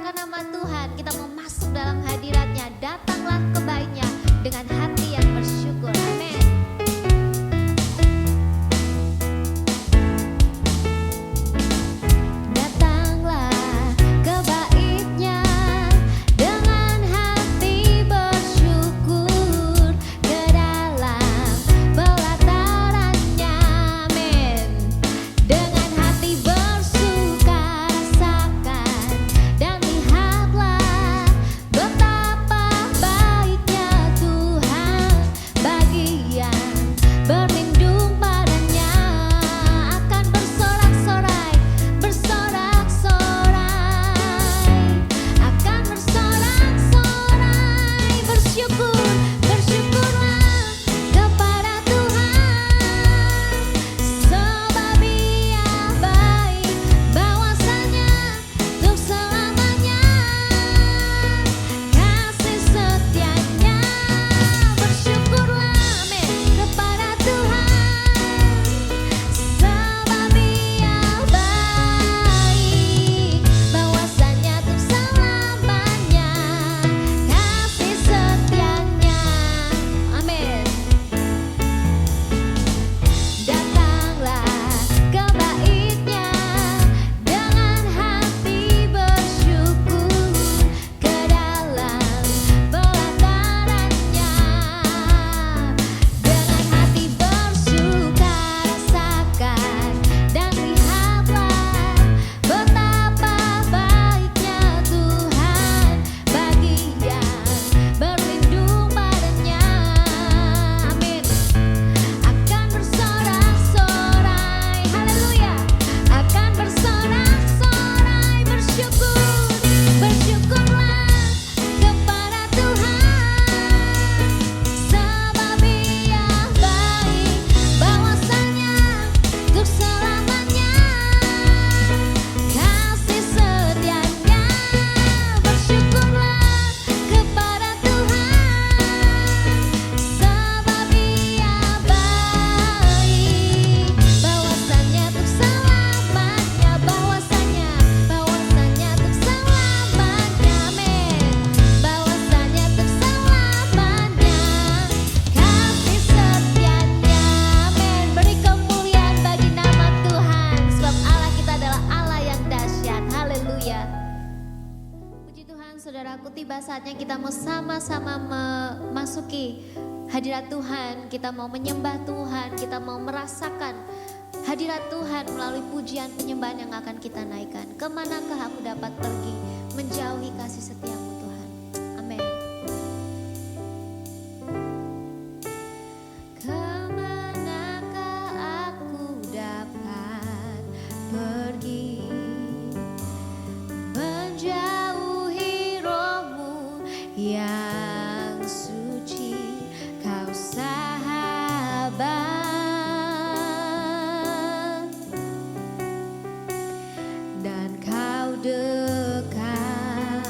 memuliakan nama Tuhan, kita mau masuk dalam hadiratnya. Datanglah ke baitnya dengan hati yang bersyukur. Amin. Saatnya kita mau sama-sama memasuki hadirat Tuhan, kita mau menyembah Tuhan, kita mau merasakan hadirat Tuhan melalui pujian penyembahan yang akan kita naikkan. Kemanakah aku dapat pergi menjauhi kasih setiamu Tuhan? Amin. Kemanakah aku dapat pergi menjauhi yang suci, kau sahabat dan kau dekat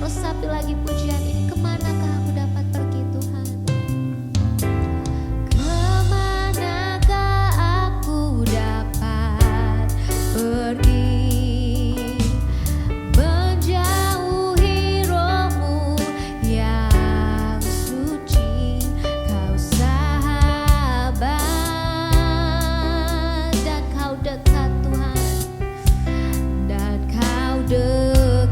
meresapi lagi pujian ini. Kemanakah aku dapat pergi Tuhan? Kemanakah aku dapat pergi, menjauhi rohmu yang suci, kau sahabat dan kau dekat Tuhan, dan kau dekat.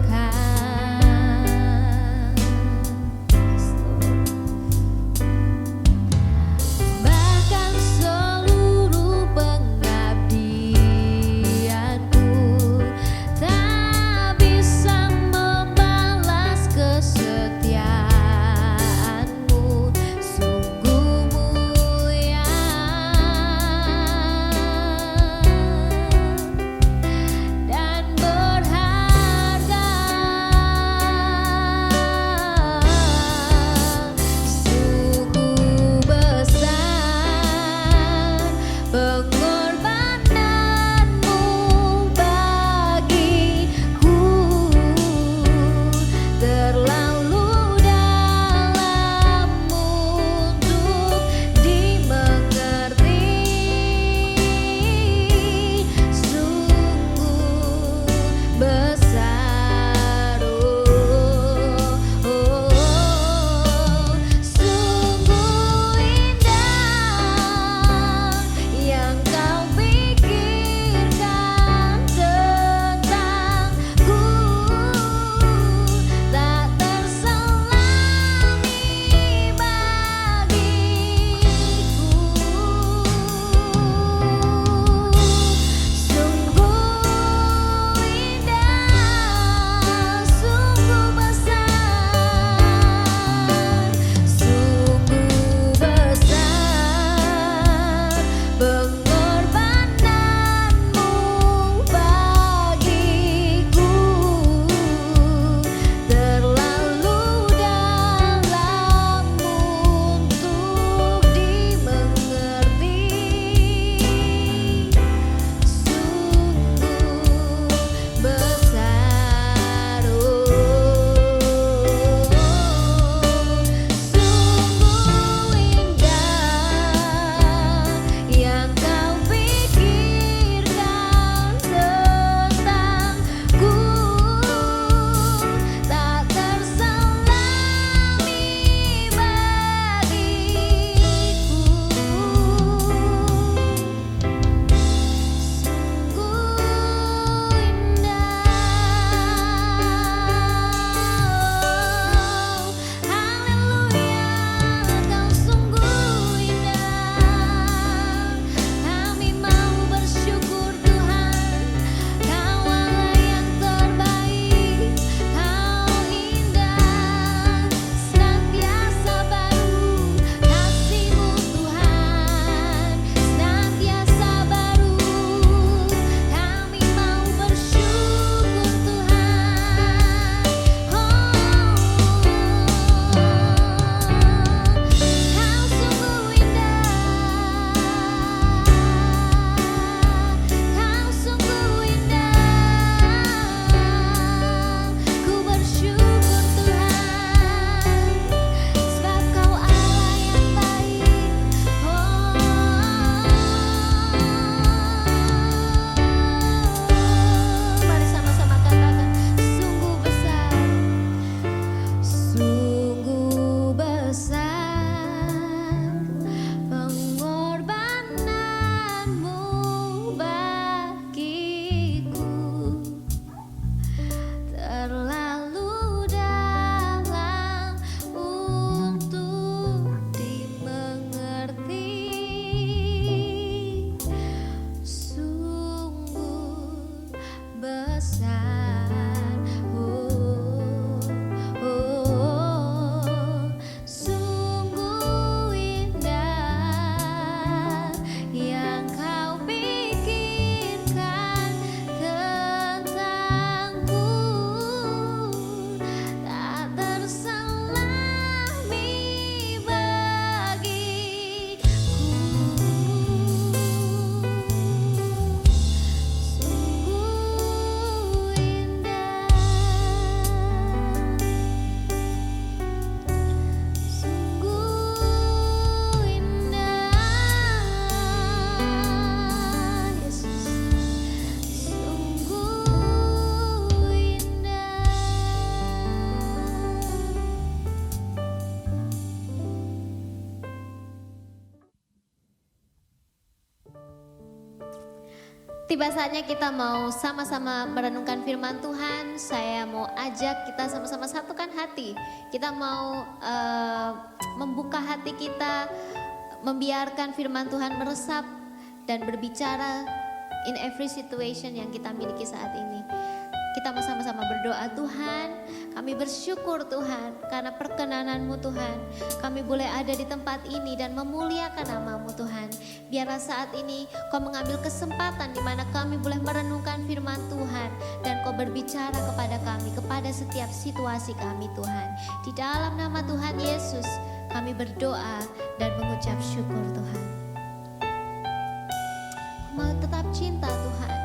Tiba saatnya kita mau sama-sama merenungkan firman Tuhan. Saya mau ajak kita sama-sama satukan hati. Kita mau membuka hati kita, membiarkan firman Tuhan meresap dan berbicara in every situation yang kita miliki saat ini. Kita mau sama-sama berdoa, Tuhan, kami bersyukur Tuhan karena perkenanan-Mu Tuhan. Kami boleh ada di tempat ini dan memuliakan nama-Mu Tuhan. Biarlah saat ini Kau mengambil kesempatan di mana kami boleh merenungkan firman Tuhan. Dan Kau berbicara kepada kami, kepada setiap situasi kami Tuhan. Di dalam nama Tuhan Yesus kami berdoa dan mengucap syukur Tuhan. Mau tetap cinta Tuhan.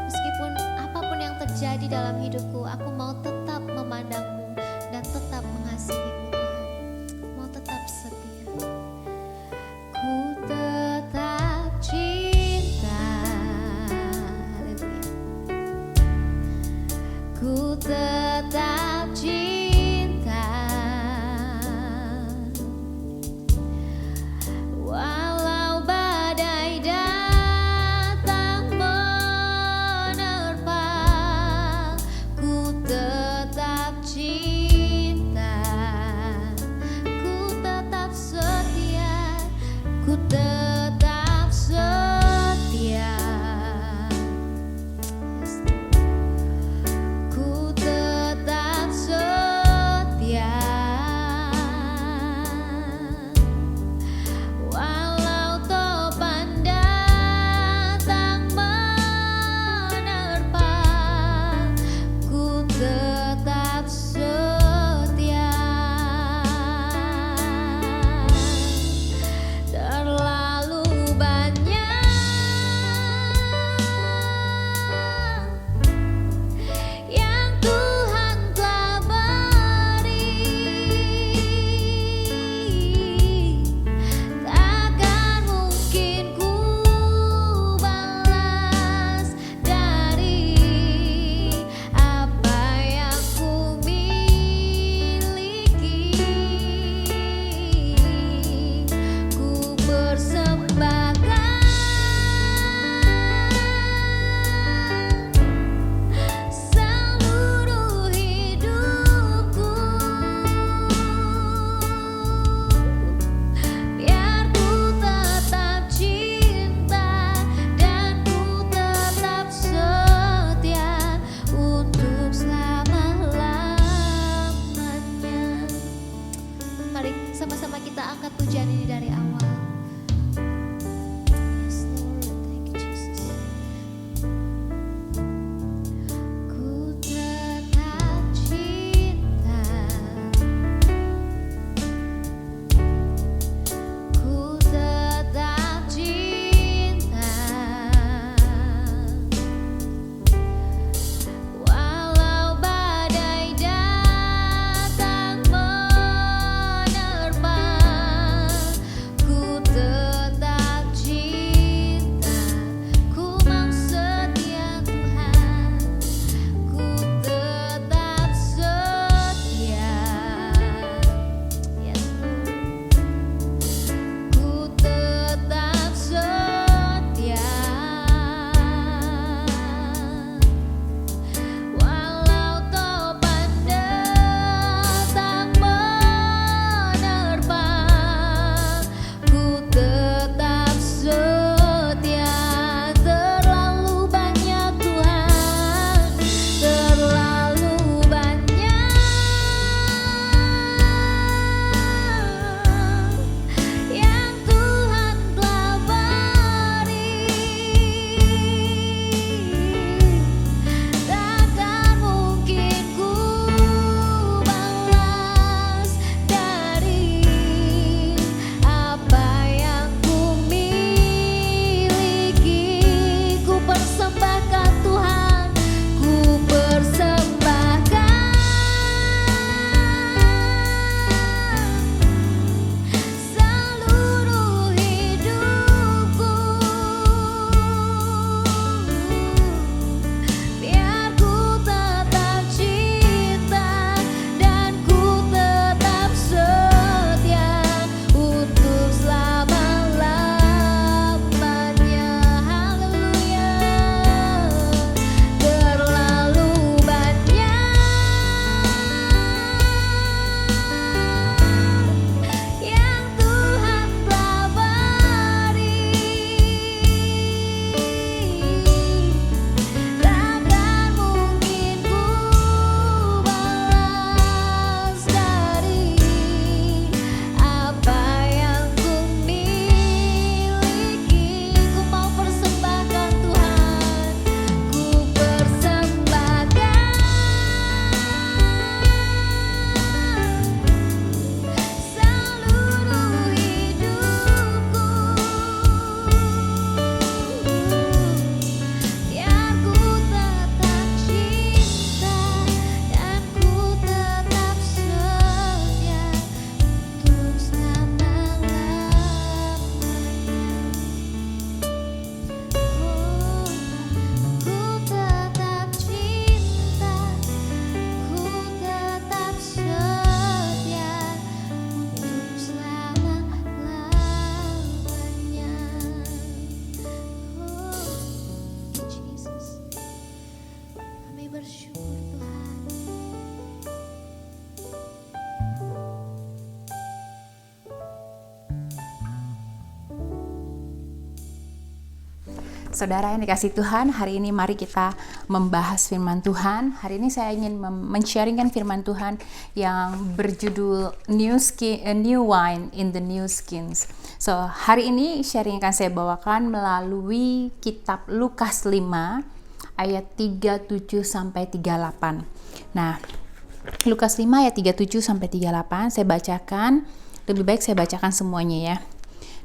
Meskipun apapun yang terjadi dalam hidupku, aku mau tetap memandang-Mu dan tetap mengasihi-Mu Tuhan. Mau tetap setia. Ku tetap cinta. Haleluya. Ku tetap cinta. Walau badai datang menerpa, ku tetap cinta, ku tetap setia, ku tetap setia. Ku tetap setia. Walau topan datang menerpa, ku tetap setia. Terlalu banyak yang Tuhan telah beri, takkan mungkin ku balas dari apa yang ku miliki. Ku persembahkan seluruh hidupku, biar ku tetap cinta dan ku tetap setia untuk selama-lamanya. Mari sama-sama kita angkat pujian ini dari awal. Yes, Lord, thank you, Jesus. Ku tetap cinta, ku tetap cinta. Walau badai datang menerpa, Saudara yang dikasih Tuhan, hari ini mari kita membahas firman Tuhan. Hari ini saya ingin men-sharingkan firman Tuhan yang berjudul New Wine in the New Skins. So, hari ini sharing akan saya bawakan melalui kitab Lukas 5 ayat 37 sampai 38. Nah, Lukas 5 ayat 37 sampai 38 saya bacakan. Lebih baik saya bacakan semuanya ya.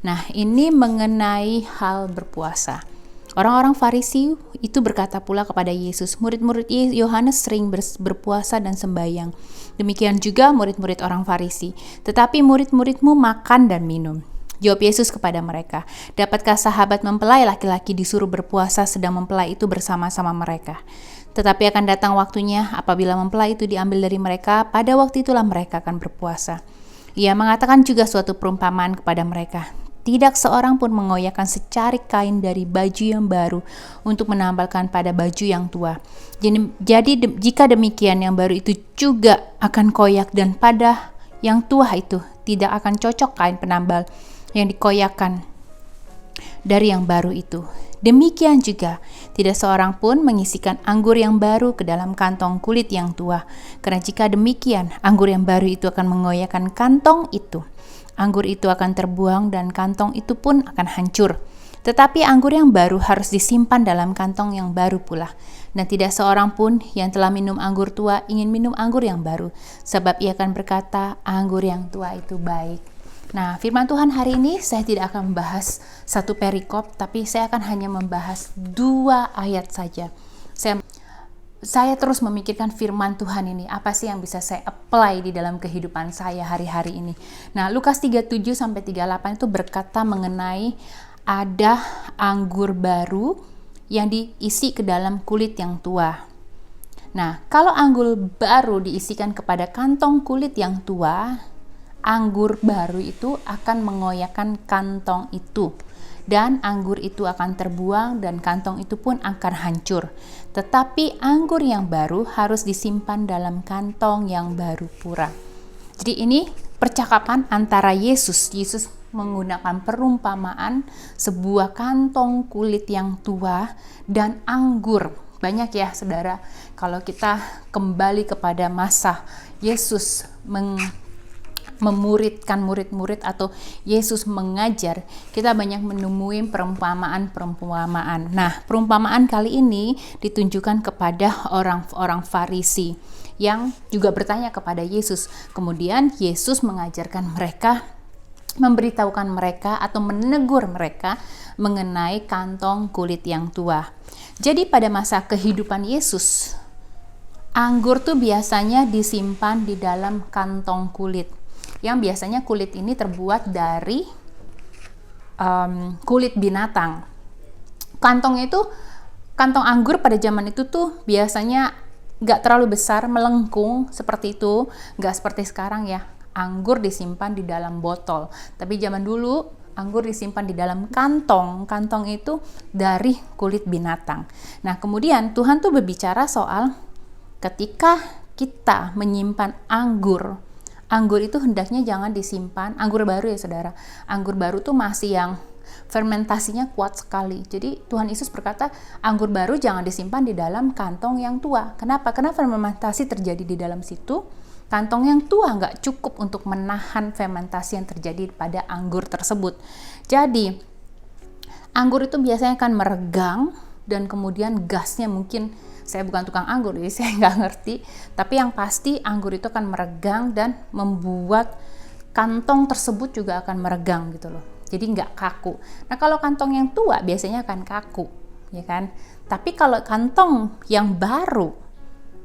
Nah, ini mengenai hal berpuasa. Orang-orang Farisi itu berkata pula kepada Yesus, murid-murid Yohanes sering berpuasa dan sembahyang. Demikian juga murid-murid orang Farisi. Tetapi murid-muridmu makan dan minum. Jawab Yesus kepada mereka, dapatkah sahabat mempelai laki-laki disuruh berpuasa sedang mempelai itu bersama-sama mereka? Tetapi akan datang waktunya apabila mempelai itu diambil dari mereka, pada waktu itulah mereka akan berpuasa. Ia mengatakan juga suatu perumpamaan kepada mereka. Tidak seorang pun mengoyakkan secarik kain dari baju yang baru untuk menambalkan pada baju yang tua. Jadi jika demikian, yang baru itu juga akan koyak, dan pada yang tua itu tidak akan cocok kain penambal yang dikoyakkan dari yang baru itu. Demikian juga, tidak seorang pun mengisikan anggur yang baru ke dalam kantong kulit yang tua. Karena jika demikian, anggur yang baru itu akan mengoyakkan kantong itu. Anggur itu akan terbuang dan kantong itu pun akan hancur. Tetapi anggur yang baru harus disimpan dalam kantong yang baru pula. Dan tidak seorang pun yang telah minum anggur tua ingin minum anggur yang baru, sebab ia akan berkata, anggur yang tua itu baik. Nah, firman Tuhan hari ini saya tidak akan membahas satu perikop, tapi saya akan hanya membahas 2 ayat saja. Saya terus memikirkan firman Tuhan ini, apa sih yang bisa saya apply di dalam kehidupan saya hari-hari ini. Nah, Lukas 37 sampai 38 itu berkata mengenai ada anggur baru yang diisi ke dalam kulit yang tua. Nah, kalau anggur baru diisikan kepada kantong kulit yang tua, anggur baru itu akan mengoyakkan kantong itu. Dan anggur itu akan terbuang dan kantong itu pun akan hancur. Tetapi anggur yang baru harus disimpan dalam kantong yang baru pura. Jadi ini percakapan antara Yesus menggunakan perumpamaan sebuah kantong kulit yang tua dan anggur. Banyak ya saudara, kalau kita kembali kepada masa Yesus memuridkan murid-murid atau Yesus mengajar, kita banyak menemui perumpamaan-perumpamaan. Nah, perumpamaan kali ini ditunjukkan kepada orang-orang Farisi yang juga bertanya kepada Yesus. Kemudian Yesus mengajarkan mereka, memberitahukan mereka atau menegur mereka mengenai kantong kulit yang tua. Jadi pada masa kehidupan Yesus, anggur tuh biasanya disimpan di dalam kantong kulit. Yang biasanya kulit ini terbuat dari kulit binatang. Kantong anggur pada zaman itu tuh biasanya gak terlalu besar, melengkung seperti itu, gak seperti sekarang ya, anggur disimpan di dalam botol. Tapi zaman dulu anggur disimpan di dalam kantong itu dari kulit binatang. Nah, kemudian Tuhan tuh berbicara soal ketika kita menyimpan anggur itu hendaknya jangan disimpan, anggur baru ya saudara. Anggur baru tuh masih yang fermentasinya kuat sekali. Jadi Tuhan Yesus berkata, anggur baru jangan disimpan di dalam kantong yang tua. Kenapa? Karena fermentasi terjadi di dalam situ. Kantong yang tua nggak cukup untuk menahan fermentasi yang terjadi pada anggur tersebut. Jadi anggur itu biasanya akan meregang dan kemudian gasnya mungkin, saya bukan tukang anggur jadi saya nggak ngerti, tapi yang pasti anggur itu akan meregang dan membuat kantong tersebut juga akan meregang gitu loh, jadi nggak kaku. Nah, kalau kantong yang tua biasanya akan kaku, ya kan? Tapi kalau kantong yang baru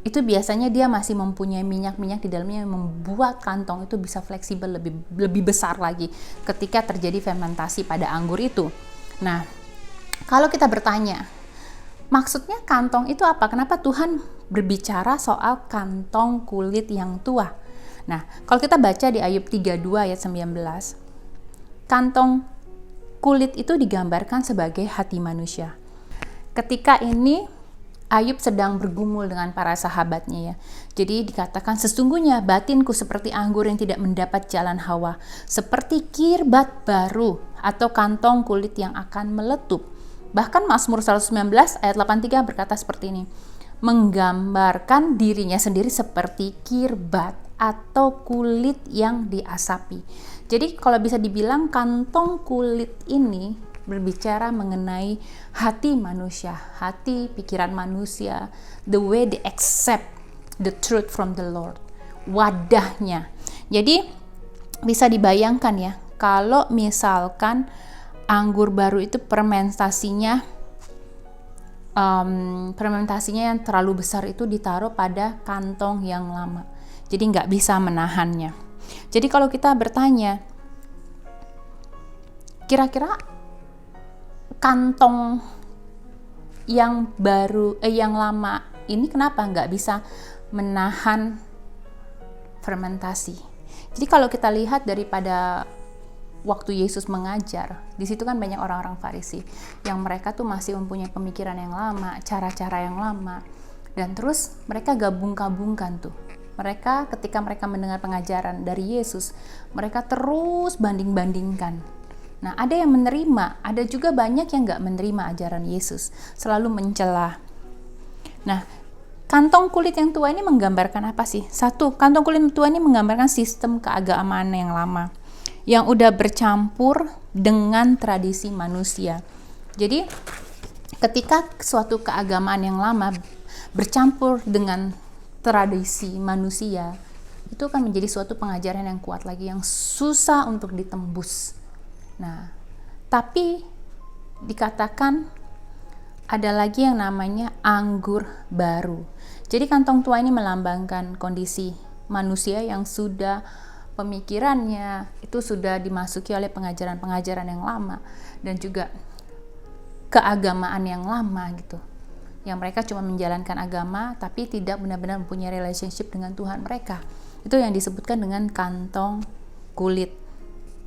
itu biasanya dia masih mempunyai minyak-minyak di dalamnya yang membuat kantong itu bisa fleksibel, lebih besar lagi ketika terjadi fermentasi pada anggur itu. Nah, kalau kita bertanya, maksudnya kantong itu apa? Kenapa Tuhan berbicara soal kantong kulit yang tua? Nah, kalau kita baca di Ayub 32 ayat 19, kantong kulit itu digambarkan sebagai hati manusia. Ketika ini Ayub sedang bergumul dengan para sahabatnya ya. Jadi dikatakan, sesungguhnya batinku seperti anggur yang tidak mendapat jalan hawa, seperti kirbat baru atau kantong kulit yang akan meletup. Bahkan Mazmur 119 ayat 83 berkata seperti ini, menggambarkan dirinya sendiri seperti kirbat atau kulit yang diasapi. Jadi kalau bisa dibilang kantong kulit ini berbicara mengenai hati manusia, hati pikiran manusia, the way they accept the truth from the Lord, wadahnya. Jadi bisa dibayangkan ya, kalau misalkan anggur baru itu fermentasinya yang terlalu besar itu ditaruh pada kantong yang lama, jadi nggak bisa menahannya. Jadi kalau kita bertanya, kira-kira kantong yang baru yang lama ini kenapa nggak bisa menahan fermentasi? Jadi kalau kita lihat daripada waktu Yesus mengajar, di situ kan banyak orang-orang Farisi yang mereka tuh masih mempunyai pemikiran yang lama, cara-cara yang lama, dan terus mereka gabung-gabungkan tuh. Mereka ketika mereka mendengar pengajaran dari Yesus, mereka terus banding-bandingkan. Nah, ada yang menerima, ada juga banyak yang nggak menerima ajaran Yesus, selalu mencela. Nah, kantong kulit yang tua ini menggambarkan apa sih? Satu, kantong kulit yang tua ini menggambarkan sistem keagamaan yang lama, yang udah bercampur dengan tradisi manusia. Jadi, ketika suatu keagamaan yang lama bercampur dengan tradisi manusia, itu akan menjadi suatu pengajaran yang kuat lagi, yang susah untuk ditembus. Nah, tapi dikatakan ada lagi yang namanya anggur baru. Jadi kantong tua ini melambangkan kondisi manusia yang sudah pemikirannya itu sudah dimasuki oleh pengajaran-pengajaran yang lama dan juga keagamaan yang lama gitu. Yang mereka cuma menjalankan agama tapi tidak benar-benar mempunyai relationship dengan Tuhan mereka. Itu yang disebutkan dengan kantong kulit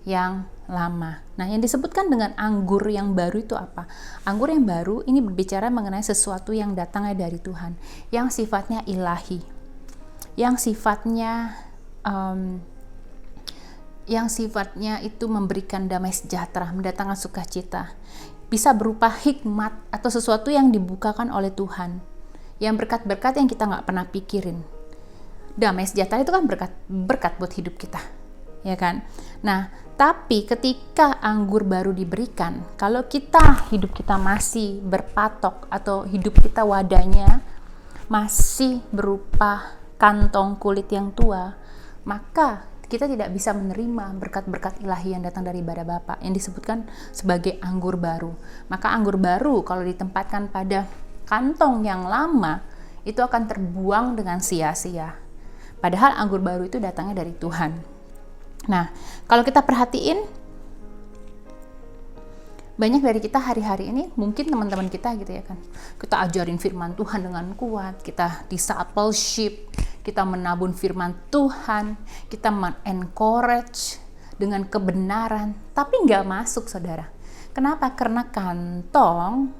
yang lama. Nah, yang disebutkan dengan anggur yang baru itu apa? Anggur yang baru ini berbicara mengenai sesuatu yang datangnya dari Tuhan, yang sifatnya ilahi, yang sifatnya itu memberikan damai sejahtera, mendatangkan sukacita. Bisa berupa hikmat atau sesuatu yang dibukakan oleh Tuhan, yang berkat-berkat yang kita nggak pernah pikirin. Damai sejahtera itu kan berkat buat hidup kita, ya kan? Nah, tapi ketika anggur baru diberikan, kalau hidup kita masih berpatok atau hidup kita wadahnya masih berupa kantong kulit yang tua, maka kita tidak bisa menerima berkat-berkat ilahi yang datang dari ibadah Bapa yang disebutkan sebagai anggur baru. Maka anggur baru kalau ditempatkan pada kantong yang lama itu akan terbuang dengan sia-sia. Padahal anggur baru itu datangnya dari Tuhan. Nah, kalau kita perhatiin, banyak dari kita hari-hari ini, mungkin teman-teman kita gitu ya kan, kita ajarin firman Tuhan dengan kuat, kita discipleship, kita menabun firman Tuhan, kita men-encourage dengan kebenaran, tapi nggak masuk, saudara. Kenapa? Karena kantong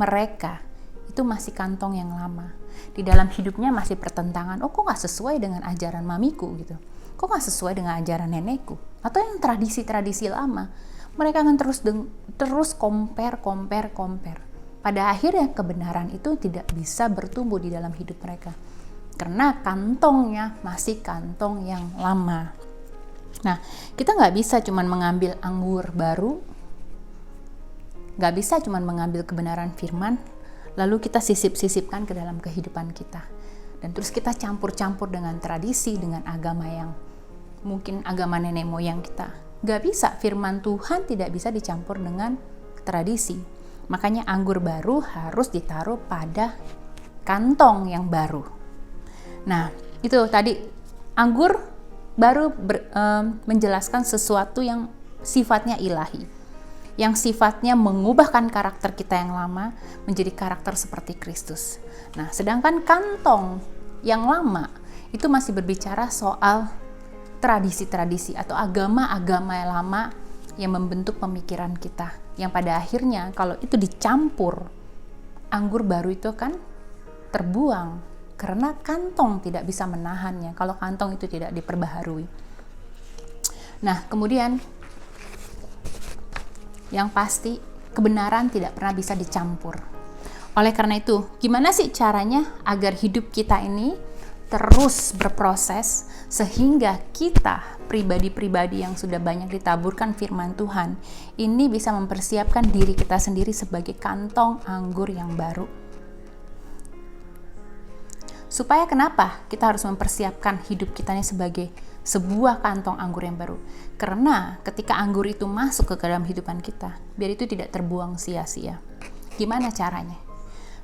mereka itu masih kantong yang lama. Di dalam hidupnya masih pertentangan, kok nggak sesuai dengan ajaran mamiku gitu. Kok nggak sesuai dengan ajaran nenekku? Atau yang tradisi-tradisi lama. Mereka akan terus compare. Pada akhirnya kebenaran itu tidak bisa bertumbuh di dalam hidup mereka. Karena kantongnya masih kantong yang lama. Nah, kita nggak bisa cuma mengambil anggur baru, nggak bisa cuma mengambil kebenaran firman, lalu kita sisip-sisipkan ke dalam kehidupan kita. Dan terus kita campur-campur dengan tradisi, dengan agama yang mungkin agama nenek moyang kita. Nggak bisa, firman Tuhan tidak bisa dicampur dengan tradisi. Makanya anggur baru harus ditaruh pada kantong yang baru. Nah, itu tadi anggur baru menjelaskan sesuatu yang sifatnya ilahi, yang sifatnya mengubahkan karakter kita yang lama menjadi karakter seperti Kristus. Nah, sedangkan kantong yang lama itu masih berbicara soal tradisi-tradisi atau agama-agama yang lama yang membentuk pemikiran kita, yang pada akhirnya kalau itu dicampur, anggur baru itu kan terbuang karena kantong tidak bisa menahannya kalau kantong itu tidak diperbaharui. Nah, kemudian yang pasti kebenaran tidak pernah bisa dicampur. Oleh karena itu, gimana sih caranya agar hidup kita ini terus berproses sehingga kita pribadi-pribadi yang sudah banyak ditaburkan firman Tuhan ini bisa mempersiapkan diri kita sendiri sebagai kantong anggur yang baru. Supaya kenapa kita harus mempersiapkan hidup kita ini sebagai sebuah kantong anggur yang baru? Karena ketika anggur itu masuk ke dalam kehidupan kita, biar itu tidak terbuang sia-sia. Gimana caranya?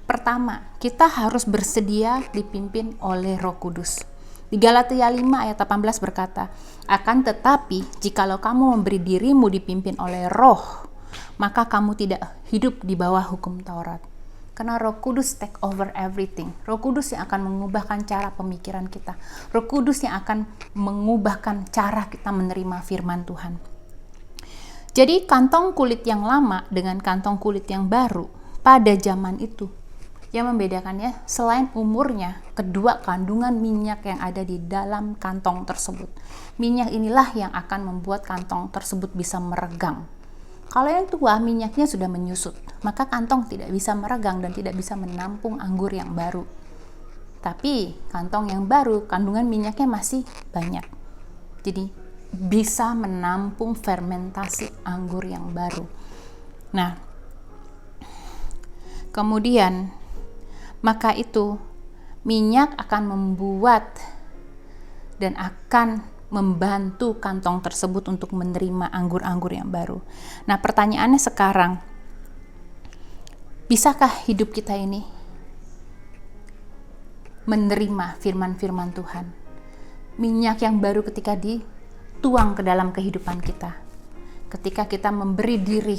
Pertama, kita harus bersedia dipimpin oleh Roh Kudus. Di Galatia 5 ayat 18 berkata, "Akan tetapi, jikalau kamu memberi dirimu dipimpin oleh Roh, maka kamu tidak hidup di bawah hukum Taurat." Karena Roh Kudus take over everything. Roh Kudus yang akan mengubahkan cara pemikiran kita. Roh Kudus yang akan mengubahkan cara kita menerima firman Tuhan. Jadi kantong kulit yang lama dengan kantong kulit yang baru pada zaman itu, yang membedakannya selain umurnya, kedua kandungan minyak yang ada di dalam kantong tersebut. Minyak inilah yang akan membuat kantong tersebut bisa meregang. Kalau yang tua minyaknya sudah menyusut, maka kantong tidak bisa meregang dan tidak bisa menampung anggur yang baru. Tapi kantong yang baru kandungan minyaknya masih banyak. Jadi bisa menampung fermentasi anggur yang baru. Nah, kemudian maka itu minyak akan membuat dan akan membantu kantong tersebut untuk menerima anggur-anggur yang baru. Nah, pertanyaannya sekarang, bisakah hidup kita ini menerima firman-firman Tuhan? Minyak yang baru ketika dituang ke dalam kehidupan kita. Ketika kita memberi diri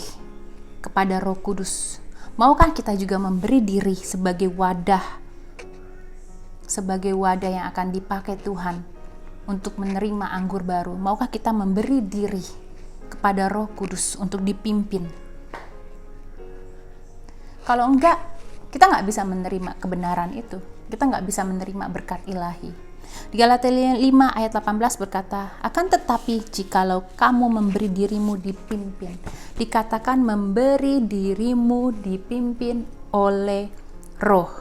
kepada Roh Kudus, maukah kita juga memberi diri sebagai wadah yang akan dipakai Tuhan untuk menerima anggur baru? Maukah kita memberi diri kepada Roh Kudus untuk dipimpin? Kalau enggak, kita nggak bisa menerima kebenaran itu. Kita nggak bisa menerima berkat ilahi. Di Galatia 5 ayat 18 berkata, "Akan tetapi jikalau kamu memberi dirimu dipimpin," dikatakan memberi dirimu dipimpin oleh Roh,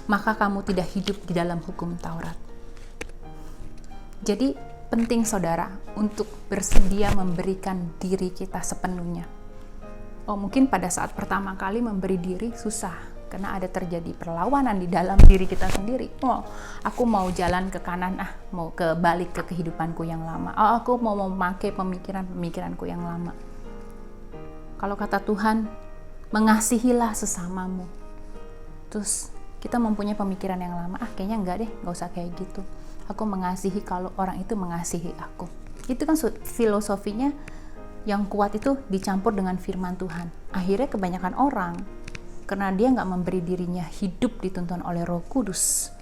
maka kamu tidak hidup di dalam hukum Taurat. Jadi penting saudara untuk bersedia memberikan diri kita sepenuhnya. Mungkin pada saat pertama kali memberi diri susah, karena ada terjadi perlawanan di dalam diri kita sendiri. Aku mau jalan ke kanan, mau balik ke kehidupanku yang lama. Aku mau memakai pemikiranku yang lama. Kalau kata Tuhan, mengasihilah sesamamu. Terus kita mempunyai pemikiran yang lama, kayaknya enggak deh, enggak usah kayak gitu. Aku mengasihi kalau orang itu mengasihi aku. Itu kan filosofinya yang kuat itu dicampur dengan firman Tuhan. Akhirnya kebanyakan orang, karena dia nggak memberi dirinya hidup dituntun oleh Roh Kudus,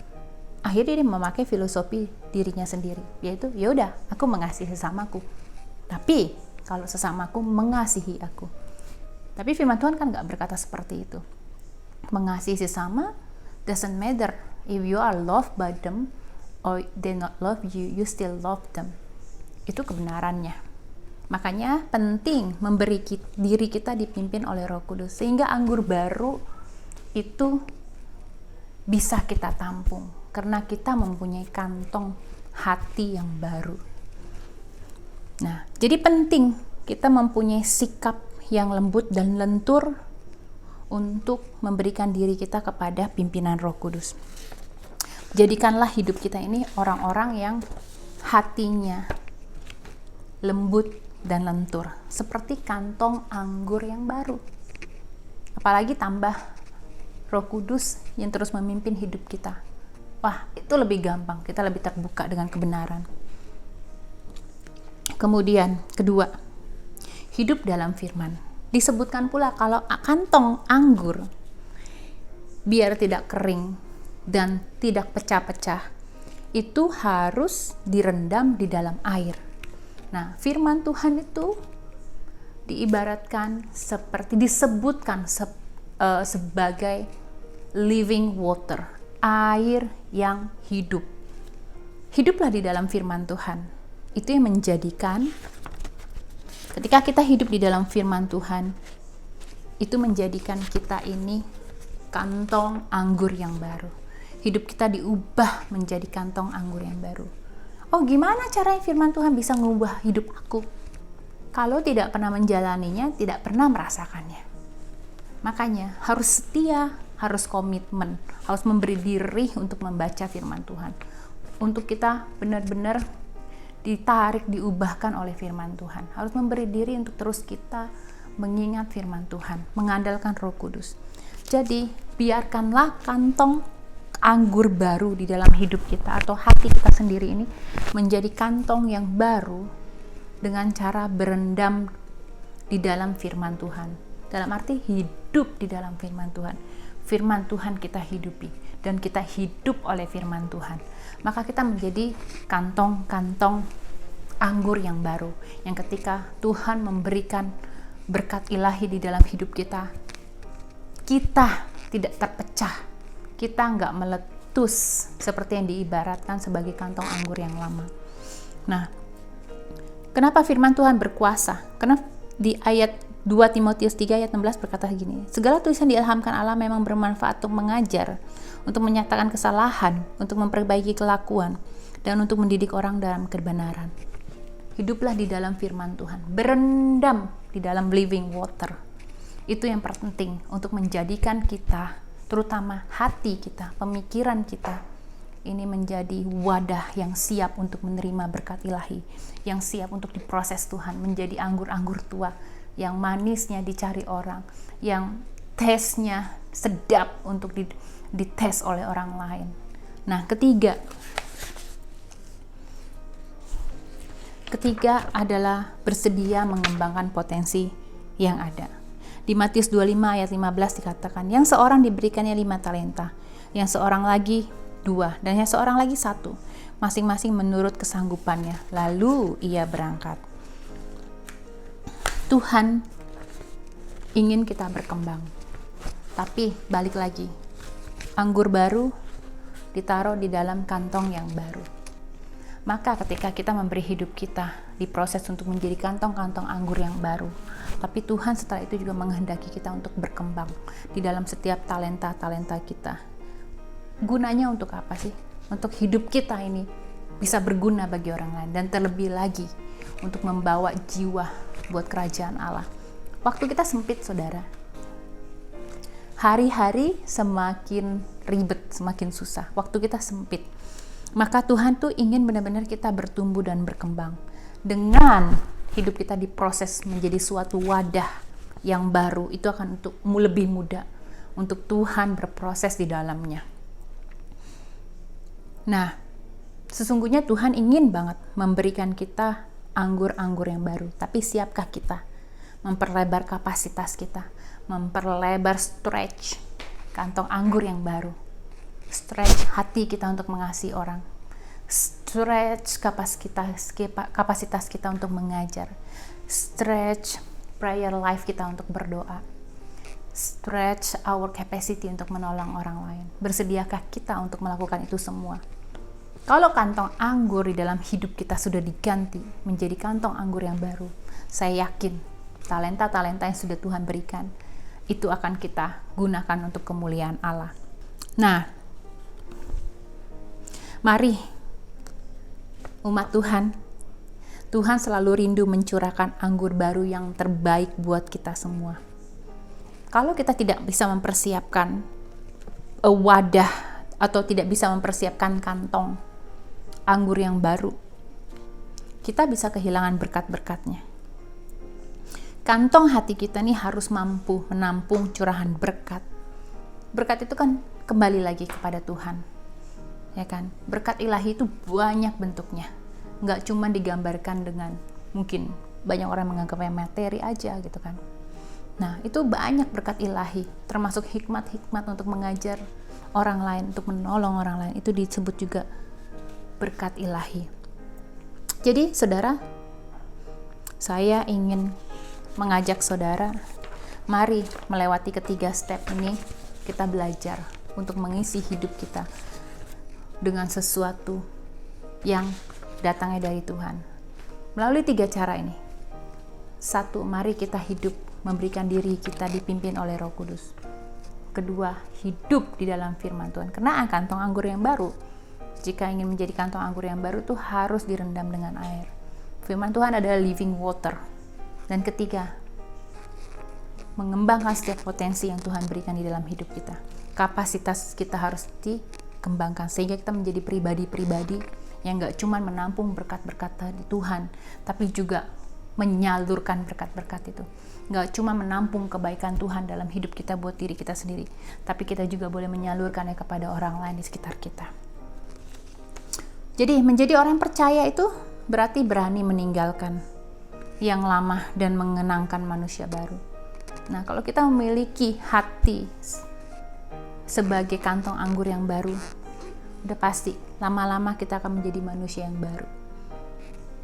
akhirnya dia memakai filosofi dirinya sendiri, yaitu yaudah aku mengasihi sesamaku, tapi kalau sesamaku mengasihi aku. Tapi firman Tuhan kan nggak berkata seperti itu. Mengasihi sesama doesn't matter if you are loved by them or they not love you, you still love them. Itu kebenarannya. Makanya penting memberi diri kita dipimpin oleh Roh Kudus, sehingga anggur baru itu bisa kita tampung, karena kita mempunyai kantong hati yang baru. Nah, jadi penting kita mempunyai sikap yang lembut dan lentur untuk memberikan diri kita kepada pimpinan Roh Kudus. Jadikanlah hidup kita ini orang-orang yang hatinya lembut dan lentur, seperti kantong anggur yang baru. Apalagi tambah Roh Kudus yang terus memimpin hidup kita. Wah, itu lebih gampang, kita lebih terbuka dengan kebenaran. Kemudian, kedua, hidup dalam firman. Disebutkan pula kalau kantong anggur biar tidak kering dan tidak pecah-pecah, itu harus direndam di dalam air. Nah, firman Tuhan itu diibaratkan seperti disebutkan sebagai living water, air yang hidup. Hiduplah di dalam firman Tuhan. Itu yang menjadikan ketika kita hidup di dalam firman Tuhan, itu menjadikan kita ini kantong anggur yang baru. Hidup kita diubah menjadi kantong anggur yang baru. Oh, gimana caranya firman Tuhan bisa mengubah hidup aku? Kalau tidak pernah menjalaninya, tidak pernah merasakannya. Makanya harus setia, harus komitmen, harus memberi diri untuk membaca firman Tuhan. Untuk kita benar-benar ditarik, diubahkan oleh firman Tuhan. Harus memberi diri untuk terus kita mengingat firman Tuhan, mengandalkan Roh Kudus. Jadi, biarkanlah kantong anggur baru di dalam hidup kita atau hati kita sendiri ini menjadi kantong yang baru dengan cara berendam di dalam firman Tuhan. Dalam arti hidup di dalam firman Tuhan. Firman Tuhan kita hidupi dan kita hidup oleh firman Tuhan. Maka kita menjadi kantong-kantong anggur yang baru, yang ketika Tuhan memberikan berkat ilahi di dalam hidup kita, kita tidak terpecah, kita nggak meletus seperti yang diibaratkan sebagai kantong anggur yang lama. Nah, kenapa firman Tuhan berkuasa? Karena di ayat 2 Timotius 3 ayat 16 berkata gini, segala tulisan diilhamkan Allah memang bermanfaat untuk mengajar, untuk menyatakan kesalahan, untuk memperbaiki kelakuan, dan untuk mendidik orang dalam kebenaran. Hiduplah di dalam firman Tuhan, berendam di dalam living water. Itu yang penting untuk menjadikan kita, terutama hati kita, pemikiran kita, ini menjadi wadah yang siap untuk menerima berkat ilahi, yang siap untuk diproses Tuhan, menjadi anggur-anggur tua, yang manisnya dicari orang, yang tesnya sedap untuk dites oleh orang lain. Nah, ketiga adalah bersedia mengembangkan potensi yang ada. Di Matius 25 ayat 15 dikatakan, yang seorang diberikannya 5 talenta, yang seorang lagi 2, dan yang seorang lagi 1, masing-masing menurut kesanggupannya. Lalu ia berangkat. Tuhan ingin kita berkembang. Tapi balik lagi, anggur baru ditaruh di dalam kantong yang baru. Maka ketika kita memberi hidup kita diproses untuk menjadi kantong-kantong anggur yang baru, tapi Tuhan setelah itu juga menghendaki kita untuk berkembang di dalam setiap talenta-talenta kita. Gunanya untuk apa sih? Untuk hidup kita ini bisa berguna bagi orang lain, dan terlebih lagi untuk membawa jiwa buat kerajaan Allah. Waktu kita sempit, saudara. Hari-hari semakin ribet, semakin susah. Waktu kita sempit. Maka Tuhan tuh ingin benar-benar kita bertumbuh dan berkembang. Dengan hidup kita diproses menjadi suatu wadah yang baru, itu akan untuk lebih mudah untuk Tuhan berproses di dalamnya. Nah, sesungguhnya Tuhan ingin banget memberikan kita anggur-anggur yang baru. Tapi siapkah kita memperlebar kapasitas kita, memperlebar stretch kantong anggur yang baru, stretch hati kita untuk mengasihi orang, stretch kapasitas kita untuk mengajar, stretch prayer life kita untuk berdoa, stretch our capacity untuk menolong orang lain. Bersediakah kita untuk melakukan itu semua? Kalau kantong anggur di dalam hidup kita sudah diganti menjadi kantong anggur yang baru, saya yakin talenta-talenta yang sudah Tuhan berikan itu akan kita gunakan untuk kemuliaan Allah. Nah, mari umat Tuhan, Tuhan selalu rindu mencurahkan anggur baru yang terbaik buat kita semua. Kalau kita tidak bisa mempersiapkan wadah atau tidak bisa mempersiapkan kantong anggur yang baru, kita bisa kehilangan berkat-berkatnya. Kantong hati kita nih harus mampu menampung curahan berkat. Berkat itu kan kembali lagi kepada Tuhan, ya kan? Berkat ilahi itu banyak bentuknya, nggak cuma digambarkan dengan, mungkin banyak orang menganggapnya materi aja gitu kan. Nah, itu banyak berkat ilahi, termasuk hikmat-hikmat untuk mengajar orang lain, untuk menolong orang lain, itu disebut juga berkat ilahi. Jadi saudara, saya ingin mengajak saudara, mari melewati ketiga step ini, kita belajar untuk mengisi hidup kita dengan sesuatu yang datangnya dari Tuhan. Melalui 3 cara ini. 1, mari kita hidup memberikan diri kita dipimpin oleh Roh Kudus. Kedua, hidup di dalam firman Tuhan. Karena kantong anggur yang baru, jika ingin menjadi kantong anggur yang baru tuh harus direndam dengan air. Firman Tuhan adalah living water. Dan ketiga, mengembangkan setiap potensi yang Tuhan berikan di dalam hidup kita. Kapasitas kita harus dikembangkan sehingga kita menjadi pribadi-pribadi yang gak cuma menampung berkat-berkat dari Tuhan, tapi juga menyalurkan berkat-berkat itu. Gak cuma menampung kebaikan Tuhan dalam hidup kita buat diri kita sendiri, tapi kita juga boleh menyalurkannya kepada orang lain di sekitar kita. Jadi menjadi orang yang percaya itu berarti berani meninggalkan yang lama dan mengenangkan manusia baru. Nah, kalau kita memiliki hati sebagai kantong anggur yang baru, udah pasti lama-lama kita akan menjadi manusia yang baru.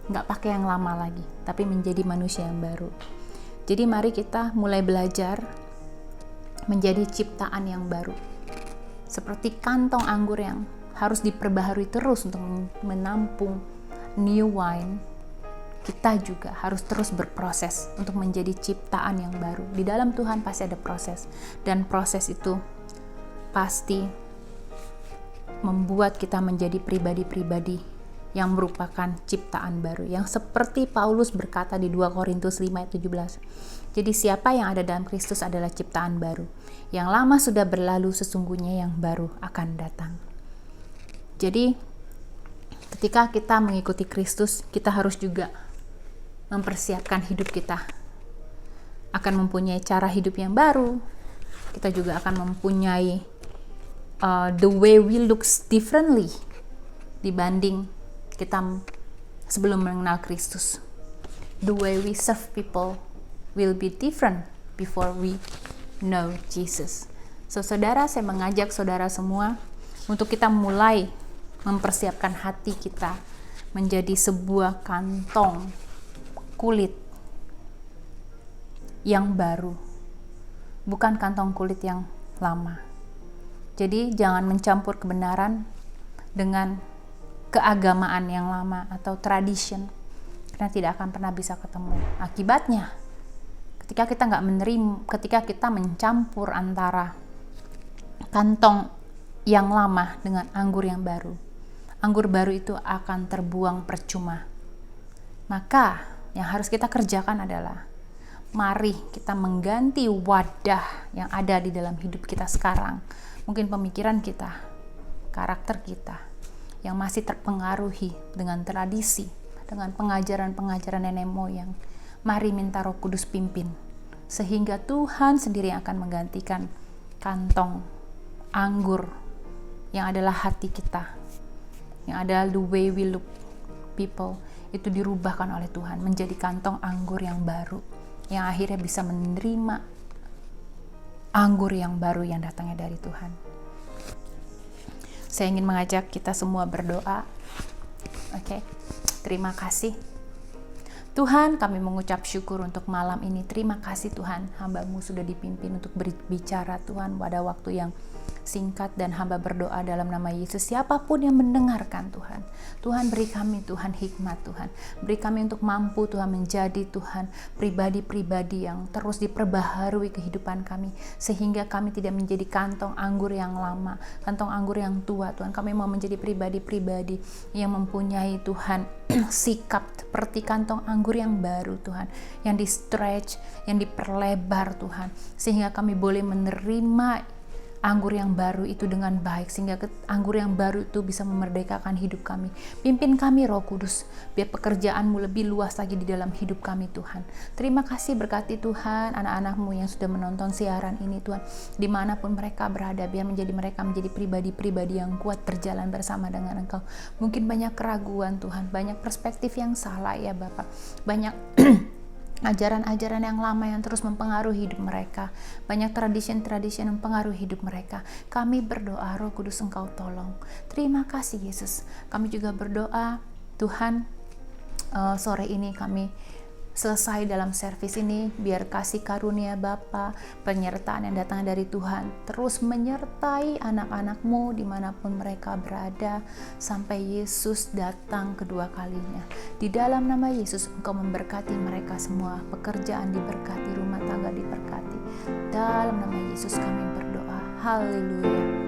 Nggak pakai yang lama lagi, tapi menjadi manusia yang baru. Jadi mari kita mulai belajar menjadi ciptaan yang baru. Seperti kantong anggur yang harus diperbaharui terus untuk menampung new wine, kita juga harus terus berproses untuk menjadi ciptaan yang baru. Di dalam Tuhan pasti ada proses, dan proses itu pasti membuat kita menjadi pribadi-pribadi yang merupakan ciptaan baru, yang seperti Paulus berkata di 2 Korintus 5 ayat 17. Jadi siapa yang ada dalam Kristus adalah ciptaan baru. Yang lama sudah berlalu, sesungguhnya yang baru akan datang. Jadi ketika kita mengikuti Kristus, kita harus juga mempersiapkan hidup kita. Akan mempunyai cara hidup yang baru. Kita juga akan mempunyai the way we looks differently dibanding kita sebelum mengenal Kristus. The way we serve people will be different before we know Jesus. So, saudara, saya mengajak saudara semua untuk kita mulai mempersiapkan hati kita menjadi sebuah kantong kulit yang baru, bukan kantong kulit yang lama. Jadi jangan mencampur kebenaran dengan keagamaan yang lama atau tradition, karena tidak akan pernah bisa ketemu. Akibatnya, ketika kita mencampur antara kantong yang lama dengan anggur yang baru, anggur baru itu akan terbuang percuma. Maka yang harus kita kerjakan adalah mari kita mengganti wadah yang ada di dalam hidup kita sekarang. Mungkin pemikiran kita, karakter kita yang masih terpengaruhi dengan tradisi, dengan pengajaran-pengajaran nenek moyang. Mari minta Roh Kudus pimpin, sehingga Tuhan sendiri akan menggantikan kantong anggur yang adalah hati kita, yang adalah the way we look people, itu dirubahkan oleh Tuhan menjadi kantong anggur yang baru, yang akhirnya bisa menerima anggur yang baru yang datangnya dari Tuhan. Saya ingin mengajak kita semua berdoa. Oke. Terima kasih Tuhan, kami mengucap syukur untuk malam ini. Terima kasih Tuhan, hamba-Mu sudah dipimpin untuk berbicara Tuhan pada waktu yang singkat, dan hamba berdoa dalam nama Yesus, siapapun yang mendengarkan Tuhan, Tuhan beri kami Tuhan hikmat, Tuhan beri kami untuk mampu Tuhan menjadi Tuhan pribadi-pribadi yang terus diperbaharui kehidupan kami, sehingga kami tidak menjadi kantong anggur yang lama, kantong anggur yang tua. Tuhan, kami mau menjadi pribadi-pribadi yang mempunyai Tuhan sikap seperti kantong anggur yang baru Tuhan, yang di stretch, yang diperlebar Tuhan, sehingga kami boleh menerima anggur yang baru itu dengan baik, sehingga anggur yang baru itu bisa memerdekakan hidup kami. Pimpin kami Roh Kudus, biar pekerjaan-Mu lebih luas lagi di dalam hidup kami Tuhan. Terima kasih, berkati Tuhan anak-anak-Mu yang sudah menonton siaran ini Tuhan, dimanapun mereka berada, biar mereka menjadi pribadi-pribadi yang kuat berjalan bersama dengan Engkau. Mungkin banyak keraguan Tuhan, banyak perspektif yang salah ya Bapak, banyak ajaran-ajaran yang lama yang terus mempengaruhi hidup mereka, banyak tradisi-tradisi yang mempengaruhi hidup mereka. Kami berdoa Roh Kudus Engkau tolong. Terima kasih Yesus. Kami juga berdoa Tuhan, sore ini kami selesai dalam servis ini, biar kasih karunia Bapa, penyertaan yang datang dari Tuhan terus menyertai anak-anakmu dimanapun mereka berada sampai Yesus datang kedua kalinya. Di dalam nama Yesus Engkau memberkati mereka semua, pekerjaan diberkati, rumah tangga diberkati. Dalam nama Yesus kami berdoa. Haleluya.